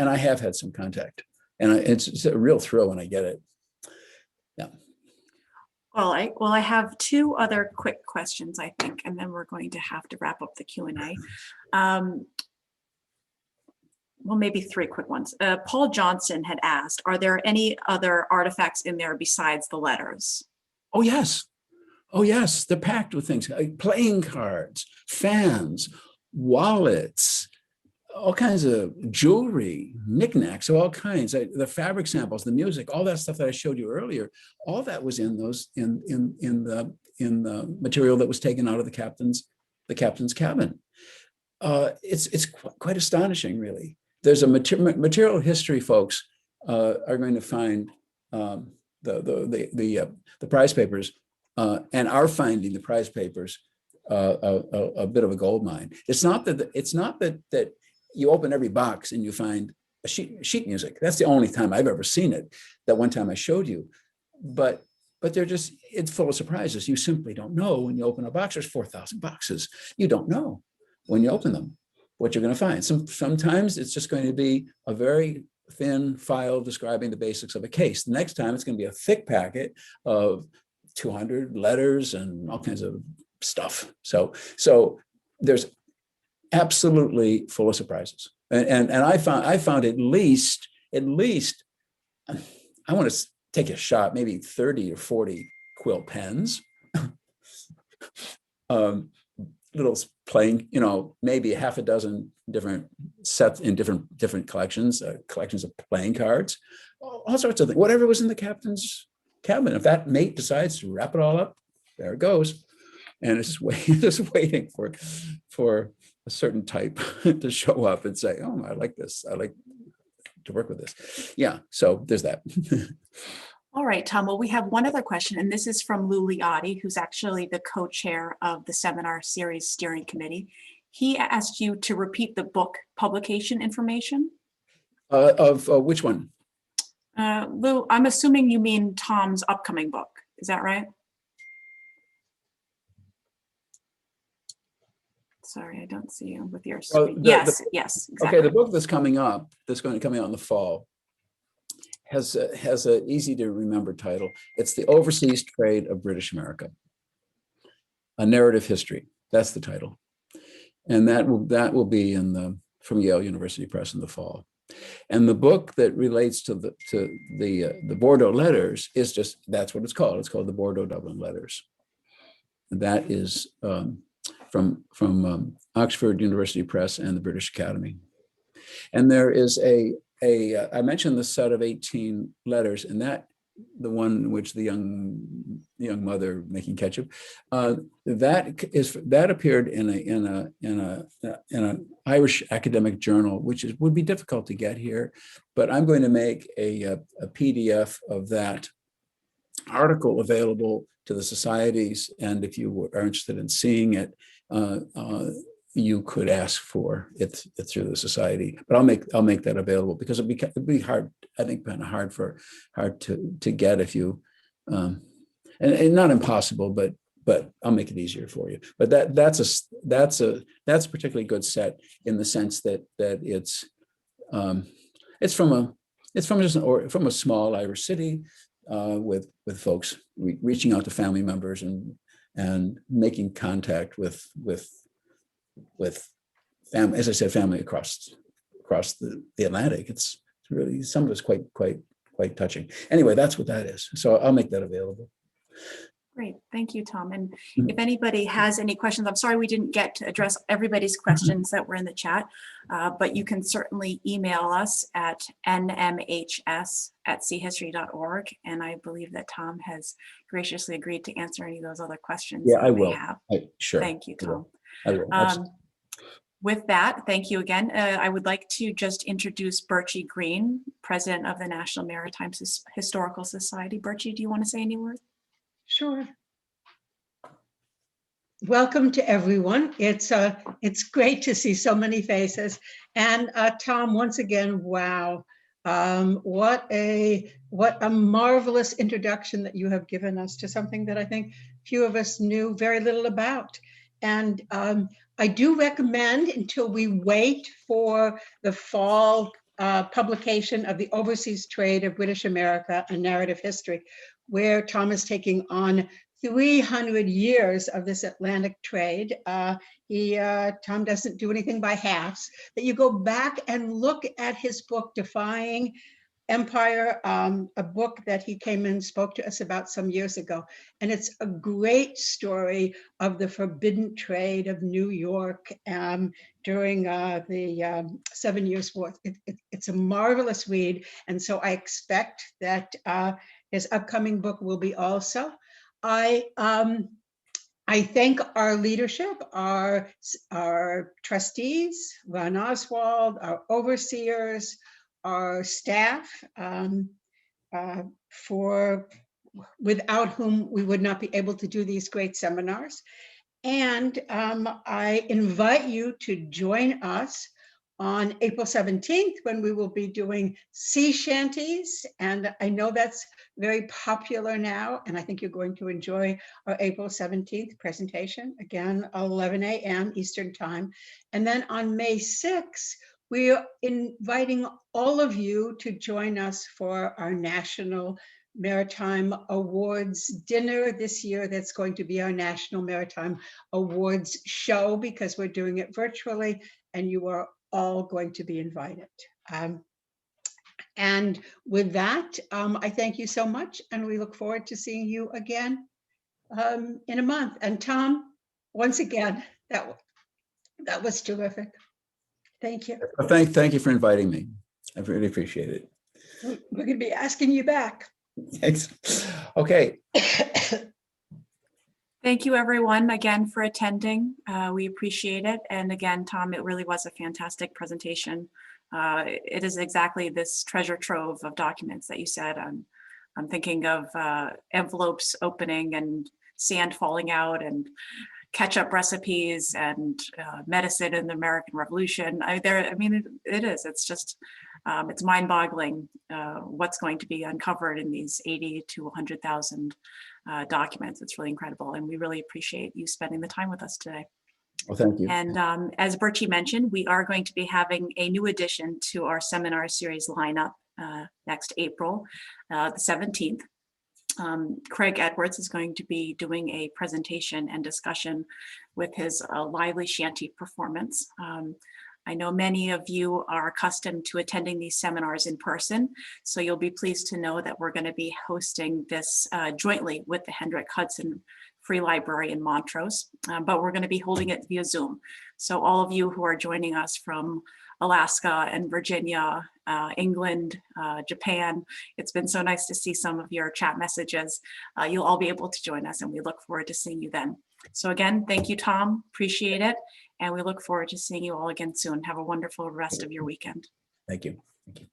I have had some contact, and it's a real thrill when I get it. Yeah. Well, I have two other quick questions, I think, and then we're going to have to wrap up the Q&A. Well, maybe three quick ones. Paul Johnson had asked, are there any other artifacts in there besides the letters? Oh, yes. They're packed with things, like playing cards, fans, wallets, all kinds of jewelry, knickknacks of all kinds, the fabric samples, the music, all that stuff that I showed you earlier, all that was in the material that was taken out of the captain's cabin. It's quite astonishing, really, there's a material history folks are going to find the prize papers and are finding the prize papers a bit of a gold mine. It's not that you open every box and you find a sheet music. That's the only time I've ever seen it. That one time I showed you, but it's full of surprises. You simply don't know when you open a box. There's 4,000 boxes. You don't know when you open them what you're going to find. Sometimes it's just going to be a very thin file describing the basics of a case. The next time it's going to be a thick packet of 200 letters and all kinds of stuff. So there's absolutely full of surprises. And I found at least I want to take a shot, maybe 30 or 40 quill pens, little playing, maybe half a dozen different sets in different collections of playing cards, all sorts of things, whatever was in the captain's cabin. If that mate decides to wrap it all up, there it goes. And it's just waiting for a certain type to show up and say, oh, I like this. I like to work with this. Yeah, so there's that. All right, Tom, well, we have one other question, and this is from Lou Liotti, who's actually the co-chair of the seminar series steering committee. He asked you to repeat the book publication information. Of which one? Lou, I'm assuming you mean Tom's upcoming book. Is that right? Sorry, I don't see you with your screen. Yes, exactly. Okay, the book that's coming up, that's going to come out in the fall, has an easy to remember title. It's The Overseas Trade of British America, A Narrative History. That's the title. And that will be from Yale University Press in the fall. And the book that relates to the Bordeaux letters is that's what it's called. It's called the Bordeaux Dublin Letters. And that is from Oxford University Press and the British Academy. And there is I mentioned the set of 18 letters, and that the one in which the young mother making ketchup, that appeared in an Irish academic journal, which would be difficult to get here, but I'm going to make a PDF of that article available to the societies, and if you are interested in seeing it, you could ask for it through the society. But I'll make that available, because it'd be hard. I think kind of hard to get if you and not impossible, but I'll make it easier for you. But that's a particularly good set in the sense that it's from a small Irish city with folks reaching out to family members and making contact with family, as I said, family across the Atlantic. It's really, some of it's quite touching. Anyway, that's what that is. So I'll make that available. Great, thank you, Tom. And if anybody has any questions, I'm sorry we didn't get to address everybody's questions that were in the chat, but you can certainly email us at nmhs@chehistory.org. And I believe that Tom has graciously agreed to answer any of those other questions. Yeah, I that will. may have. Sure. Thank you, Tom. I will. With that, thank you again. I would like to just introduce Birchie Green, President of the National Maritime Historical Society. Birchie, do you want to say any words? Sure. Welcome to everyone. It's great to see so many faces. And Tom, once again, wow. What a marvelous introduction that you have given us to something that I think few of us knew very little about. And I do recommend, until we wait for the fall publication of The Overseas Trade of British America, A Narrative History, where Tom is taking on 300 years of this Atlantic trade. Tom doesn't do anything by halves, that you go back and look at his book, Defying Empire, a book that he came and spoke to us about some years ago. And it's a great story of the forbidden trade of New York during the 7 Years' War. It's a marvelous read. And so I expect that his upcoming book will be also. I I thank our leadership, our trustees, Ron Oswald, our overseers, our staff, without whom we would not be able to do these great seminars. And I invite you to join us on April 17th, when we will be doing sea shanties. And I know that's very popular now, and I think you're going to enjoy our April 17th presentation, again, 11 a.m. Eastern Time. And then on May 6th, we are inviting all of you to join us for our National Maritime Awards dinner this year. That's going to be our National Maritime Awards show, because we're doing it virtually, and you are all going to be invited. And with that, I thank you so much, and we look forward to seeing you again in a month. And Tom, once again, that was terrific. Thank you. Well, thank you for inviting me. I really appreciate it. We're going to be asking you back. Thanks. Okay. Thank you, everyone, again for attending. We appreciate it. And again, Tom, it really was a fantastic presentation. It is exactly this treasure trove of documents that you said. I'm thinking of envelopes opening and sand falling out, and ketchup recipes, and medicine in the American Revolution. It's just, it's mind-boggling what's going to be uncovered in these 80 to 100,000 documents. It's really incredible, and we really appreciate you spending the time with us today. Well, thank you. And as Birchie mentioned, we are going to be having a new addition to our seminar series lineup next April, the 17th. Craig Edwards is going to be doing a presentation and discussion with his lively shanty performance. I know many of you are accustomed to attending these seminars in person, so you'll be pleased to know that we're going to be hosting this jointly with the Hendrick Hudson Free Library in Montrose, but we're going to be holding it via Zoom. So all of you who are joining us from Alaska and Virginia, England, Japan, it's been so nice to see some of your chat messages. You'll all be able to join us, and we look forward to seeing you then. So again, thank you, Tom. Appreciate it. And we look forward to seeing you all again soon. Have a wonderful rest of your weekend. Thank you. Thank you.